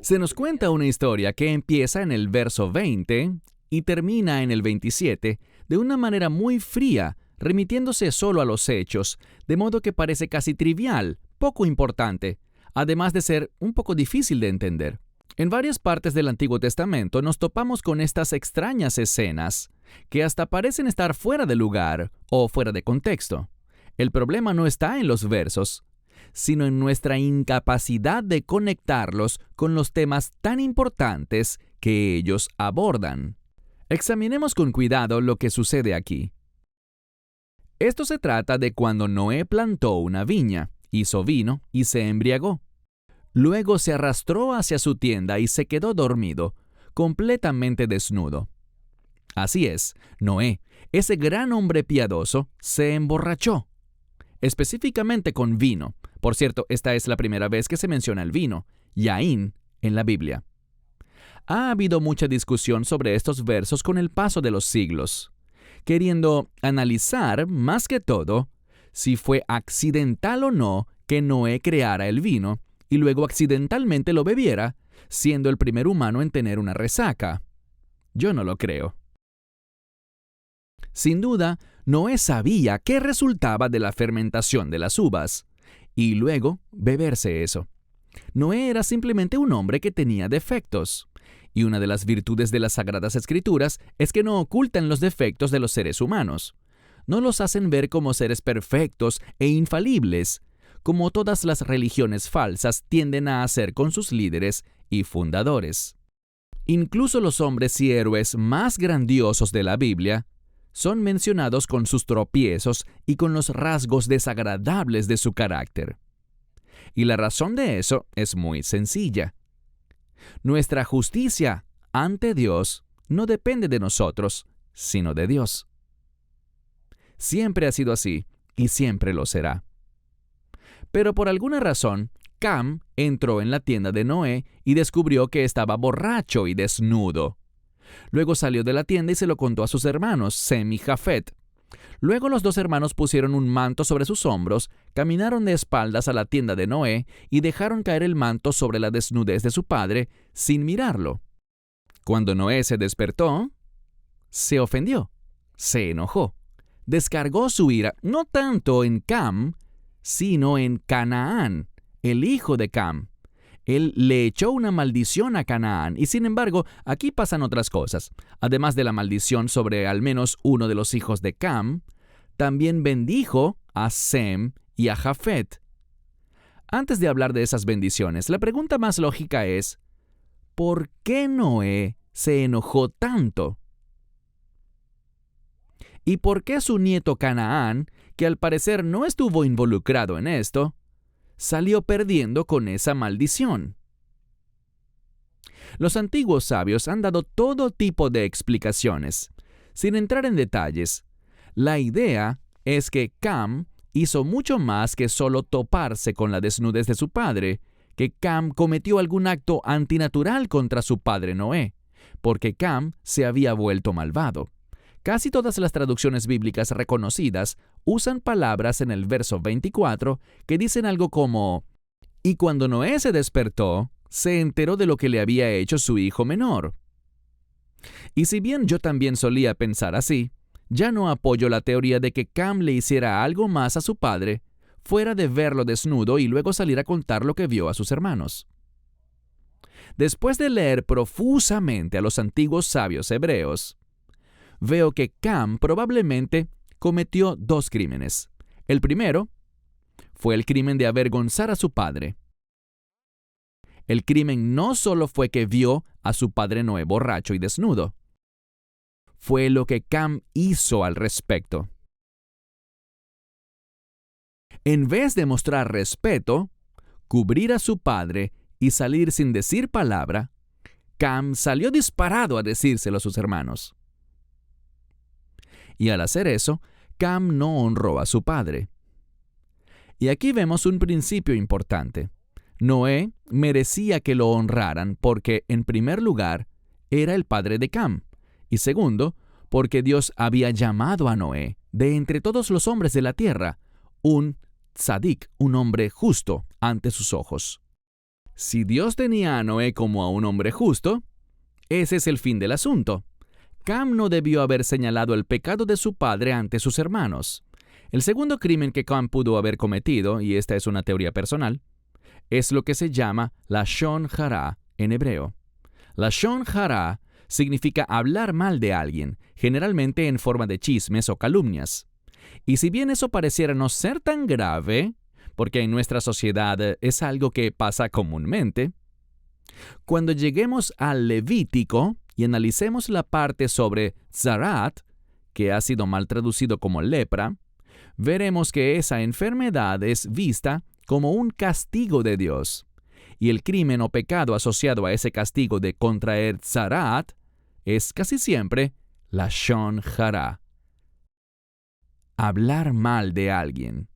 Se nos cuenta una historia que empieza en el verso 20 y termina en el 27 de una manera muy fría, remitiéndose solo a los hechos, de modo que parece casi trivial, poco importante, además de ser un poco difícil de entender. En varias partes del Antiguo Testamento nos topamos con estas extrañas escenas que hasta parecen estar fuera de lugar o fuera de contexto. El problema no está en los versos, sino en nuestra incapacidad de conectarlos con los temas tan importantes que ellos abordan. Examinemos con cuidado lo que sucede aquí. Esto se trata de cuando Noé plantó una viña, hizo vino y se embriagó. Luego se arrastró hacia su tienda y se quedó dormido, completamente desnudo. Así es, Noé, ese gran hombre piadoso, se emborrachó, específicamente con vino. Por cierto, esta es la primera vez que se menciona el vino, yaín, en la Biblia. Ha habido mucha discusión sobre estos versos con el paso de los siglos, queriendo analizar, más que todo, si fue accidental o no que Noé creara el vino y luego accidentalmente lo bebiera, siendo el primer humano en tener una resaca. Yo no lo creo. Sin duda, Noé sabía qué resultaba de la fermentación de las uvas, y luego beberse eso. Noé era simplemente un hombre que tenía defectos, y una de las virtudes de las Sagradas Escrituras es que no ocultan los defectos de los seres humanos. No los hacen ver como seres perfectos e infalibles, como todas las religiones falsas tienden a hacer con sus líderes y fundadores. Incluso los hombres y héroes más grandiosos de la Biblia son mencionados con sus tropiezos y con los rasgos desagradables de su carácter. Y la razón de eso es muy sencilla. Nuestra justicia ante Dios no depende de nosotros, sino de Dios. Siempre ha sido así y siempre lo será. Pero por alguna razón, Cam entró en la tienda de Noé y descubrió que estaba borracho y desnudo. Luego salió de la tienda y se lo contó a sus hermanos, Sem y Jafet. Luego los dos hermanos pusieron un manto sobre sus hombros, caminaron de espaldas a la tienda de Noé y dejaron caer el manto sobre la desnudez de su padre sin mirarlo. Cuando Noé se despertó, se ofendió, se enojó, descargó su ira no tanto en Cam, sino en Canaán, el hijo de Cam. Él le echó una maldición a Canaán y sin embargo aquí pasan otras cosas. Además de la maldición sobre al menos uno de los hijos de Cam, también bendijo a Sem y a Jafet. Antes de hablar de esas bendiciones, la pregunta más lógica es, ¿por qué Noé se enojó tanto? ¿Y por qué su nieto Canaán, que al parecer no estuvo involucrado en esto, salió perdiendo con esa maldición? Los antiguos sabios han dado todo tipo de explicaciones. Sin entrar en detalles, la idea es que Cam hizo mucho más que solo toparse con la desnudez de su padre, que Cam cometió algún acto antinatural contra su padre Noé, porque Cam se había vuelto malvado. Casi todas las traducciones bíblicas reconocidas usan palabras en el verso 24 que dicen algo como: «Y cuando Noé se despertó, se enteró de lo que le había hecho su hijo menor». Y si bien yo también solía pensar así, ya no apoyo la teoría de que Cam le hiciera algo más a su padre, fuera de verlo desnudo y luego salir a contar lo que vio a sus hermanos. Después de leer profusamente a los antiguos sabios hebreos, veo que Cam probablemente cometió dos crímenes. El primero fue el crimen de avergonzar a su padre. El crimen no solo fue que vio a su padre Noé borracho y desnudo, fue lo que Cam hizo al respecto. En vez de mostrar respeto, cubrir a su padre y salir sin decir palabra, Cam salió disparado a decírselo a sus hermanos. Y al hacer eso, Cam no honró a su padre. Y aquí vemos un principio importante. Noé merecía que lo honraran porque, en primer lugar, era el padre de Cam, y segundo, porque Dios había llamado a Noé, de entre todos los hombres de la tierra, un tzadik, un hombre justo ante sus ojos. Si Dios tenía a Noé como a un hombre justo, ese es el fin del asunto. Cam no debió haber señalado el pecado de su padre ante sus hermanos. El segundo crimen que Cam pudo haber cometido, y esta es una teoría personal, es lo que se llama lashon hara en hebreo. Lashon hara significa hablar mal de alguien, generalmente en forma de chismes o calumnias. Y si bien eso pareciera no ser tan grave, porque en nuestra sociedad es algo que pasa comúnmente, cuando lleguemos al Levítico y analicemos la parte sobre Zarat, que ha sido mal traducido como lepra, veremos que esa enfermedad es vista como un castigo de Dios. Y el crimen o pecado asociado a ese castigo de contraer Zarat es casi siempre lashon hara. Hablar mal de alguien.